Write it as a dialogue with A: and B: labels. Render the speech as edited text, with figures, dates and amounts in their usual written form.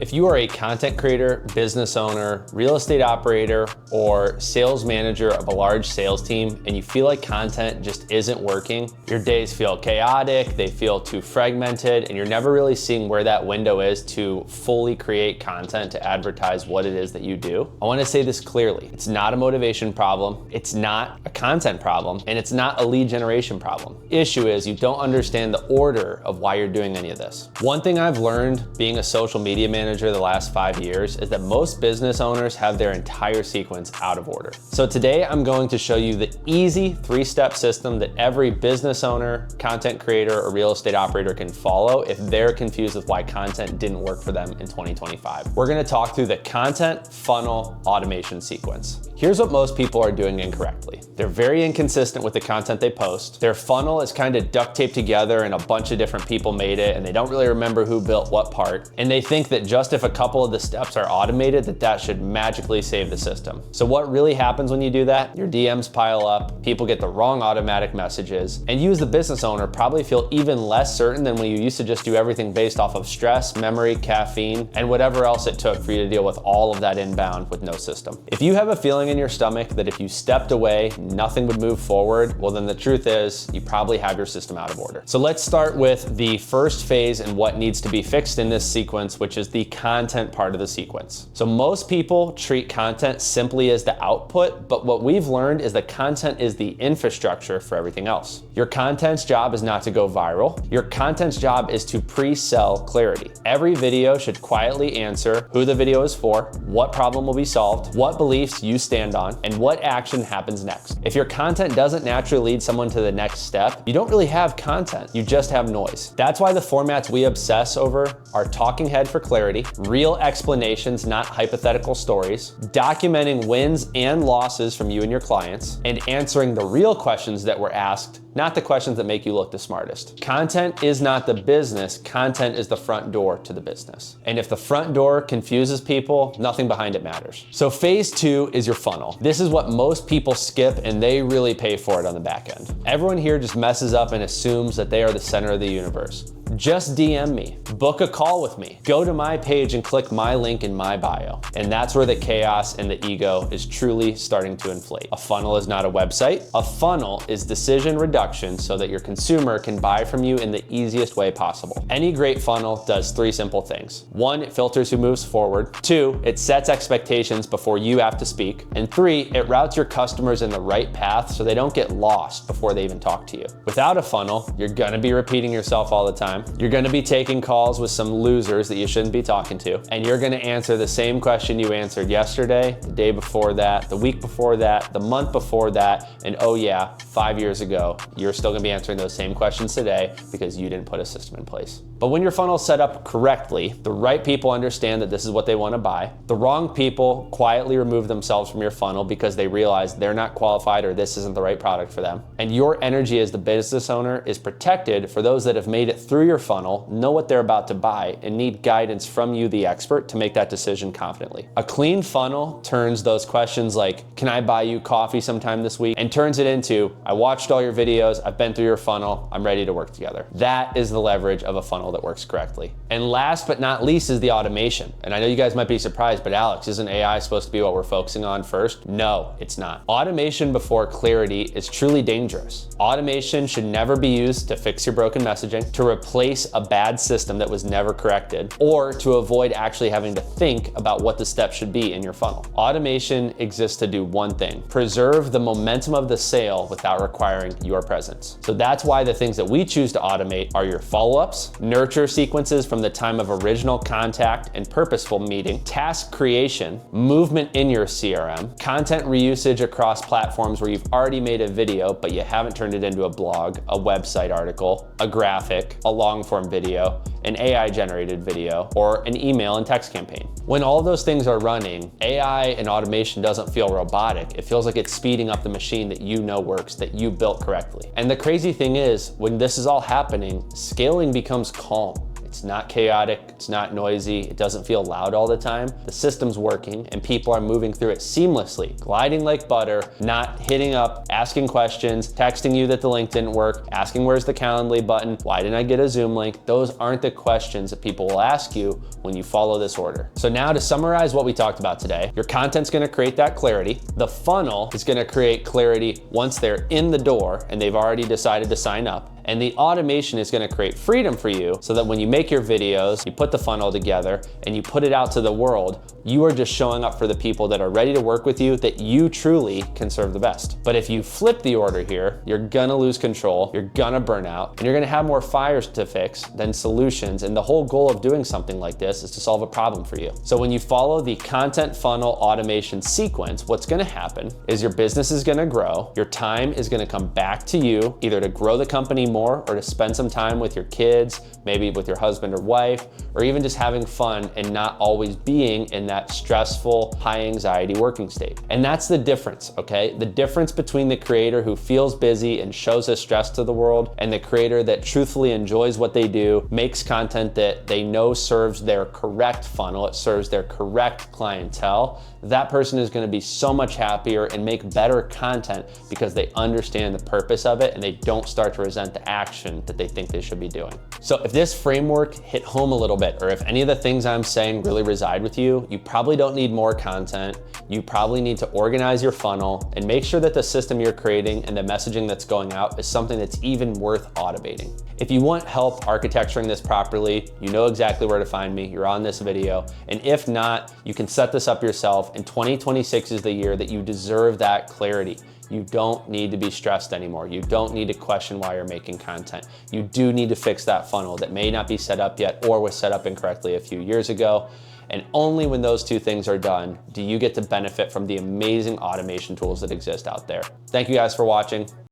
A: If you are a content creator, business owner, real estate operator, or sales manager of a large sales team, and you feel like content just isn't working, your days feel chaotic, they feel too fragmented, and you're never really seeing where that window is to fully create content to advertise what it is that you do, I wanna say this clearly. It's not a motivation problem, it's not a content problem, and it's not a lead generation problem. Issue is you don't understand the order of why you're doing any of this. One thing I've learned being a social media manager the last 5 years is that most business owners have their entire sequence out of order. So today I'm going to show you the easy 3-step system that every business owner, content creator, or real estate operator can follow if they're confused with why content didn't work for them in 2025. We're gonna talk through the content funnel automation sequence. Here's what most people are doing incorrectly. They're very inconsistent with the content they post. Their funnel is kind of duct taped together and a bunch of different people made it and they don't really remember who built what part. And they think that just if a couple of the steps are automated, that should magically save the system. So what really happens when you do that? Your DMs pile up, people get the wrong automatic messages, and you as the business owner probably feel even less certain than when you used to just do everything based off of stress, memory, caffeine, and whatever else it took for you to deal with all of that inbound with no system. If you have a feeling in your stomach that if you stepped away, nothing would move forward, well then the truth is you probably have your system out of order. So let's start with the first phase and what needs to be fixed in this sequence, which is the content part of the sequence. So most people treat content simply as the output, but what we've learned is that content is the infrastructure for everything else. Your content's job is not to go viral. Your content's job is to pre-sell clarity. Every video should quietly answer who the video is for, what problem will be solved, what beliefs you stand on, and what action happens next. If your content doesn't naturally lead someone to the next step, you don't really have content, you just have noise. That's why the formats we obsess over are talking head for clarity, real explanations, not hypothetical stories, documenting wins and losses from you and your clients, and answering the real questions that were asked, not the questions that make you look the smartest. Content is not the business, content is the front door to the business. And if the front door confuses people, nothing behind it matters. So phase 2 is your funnel. This is what most people skip and they really pay for it on the back end. Everyone here just messes up and assumes that they are the center of the universe. Just DM me, book a call with me, go to my page and click my link in my bio. And that's where the chaos and the ego is truly starting to inflate. A funnel is not a website. A funnel is decision reduction so that your consumer can buy from you in the easiest way possible. Any great funnel does 3 simple things. 1, it filters who moves forward. 2, it sets expectations before you have to speak. And 3, it routes your customers in the right path so they don't get lost before they even talk to you. Without a funnel, you're gonna be repeating yourself all the time. You're gonna be taking calls with some losers that you shouldn't be talking to, and you're gonna answer the same question you answered yesterday, the day before that, the week before that, the month before that, and oh yeah, 5 years ago, you're still gonna be answering those same questions today because you didn't put a system in place. But when your funnel's set up correctly, the right people understand that this is what they wanna buy. The wrong people quietly remove themselves from your funnel because they realize they're not qualified or this isn't the right product for them. And your energy as the business owner is protected for those that have made it through your funnel, know what they're about to buy, and need guidance from you, the expert, to make that decision confidently. A clean funnel turns those questions like, can I buy you coffee sometime this week? And turns it into, I watched all your videos, I've been through your funnel, I'm ready to work together. That is the leverage of a funnel that works correctly. And last but not least is the automation. And I know you guys might be surprised, but Alex, isn't AI supposed to be what we're focusing on first? No, it's not. Automation before clarity is truly dangerous. Automation should never be used to fix your broken messaging, to replace a bad system that was never corrected, or to avoid actually having to think about what the steps should be in your funnel. Automation exists to do one thing: preserve the momentum of the sale without requiring your presence. So that's why the things that we choose to automate are your follow-ups, nurture sequences from the time of original contact and purposeful meeting, task creation, movement in your CRM, content reusage across platforms where you've already made a video but you haven't turned it into a blog, a website article, a graphic, a long-form video, an AI-generated video, or an email and text campaign. When all those things are running, AI and automation doesn't feel robotic. It feels like it's speeding up the machine that you know works, that you built correctly. And the crazy thing is, when this is all happening, scaling becomes calm. It's not chaotic, it's not noisy, it doesn't feel loud all the time. The system's working and people are moving through it seamlessly, gliding like butter, not hitting up, asking questions, texting you that the link didn't work, asking where's the Calendly button, why didn't I get a Zoom link? Those aren't the questions that people will ask you when you follow this order. So now to summarize what we talked about today, your content's gonna create that clarity. The funnel is gonna create clarity once they're in the door and they've already decided to sign up. And the automation is gonna create freedom for you so that when you make your videos, you put the funnel together and you put it out to the world, you are just showing up for the people that are ready to work with you, that you truly can serve the best. But if you flip the order here, you're gonna lose control, you're gonna burn out, and you're gonna have more fires to fix than solutions. And the whole goal of doing something like this is to solve a problem for you. So when you follow the content funnel automation sequence, what's gonna happen is your business is gonna grow, your time is gonna come back to you, either to grow the company more or to spend some time with your kids, maybe with your husband or wife, or even just having fun and not always being in that stressful, high anxiety working state. And that's the difference, okay? The difference between the creator who feels busy and shows his stress to the world and the creator that truthfully enjoys what they do, makes content that they know serves their correct funnel, it serves their correct clientele. That person is gonna be so much happier and make better content because they understand the purpose of it and they don't start to resent the action that they think they should be doing. So if this framework hit home a little bit, or if any of the things I'm saying really reside with you, you probably don't need more content. You probably need to organize your funnel and make sure that the system you're creating and the messaging that's going out is something that's even worth automating. If you want help architecturing this properly, you know exactly where to find me. You're on this video. And if not, you can set this up yourself. And 2026 is the year that you deserve that clarity. You don't need to be stressed anymore. You don't need to question why you're making content. You do need to fix that funnel that may not be set up yet or was set up incorrectly a few years ago. And only when those two things are done do you get to benefit from the amazing automation tools that exist out there. Thank you guys for watching.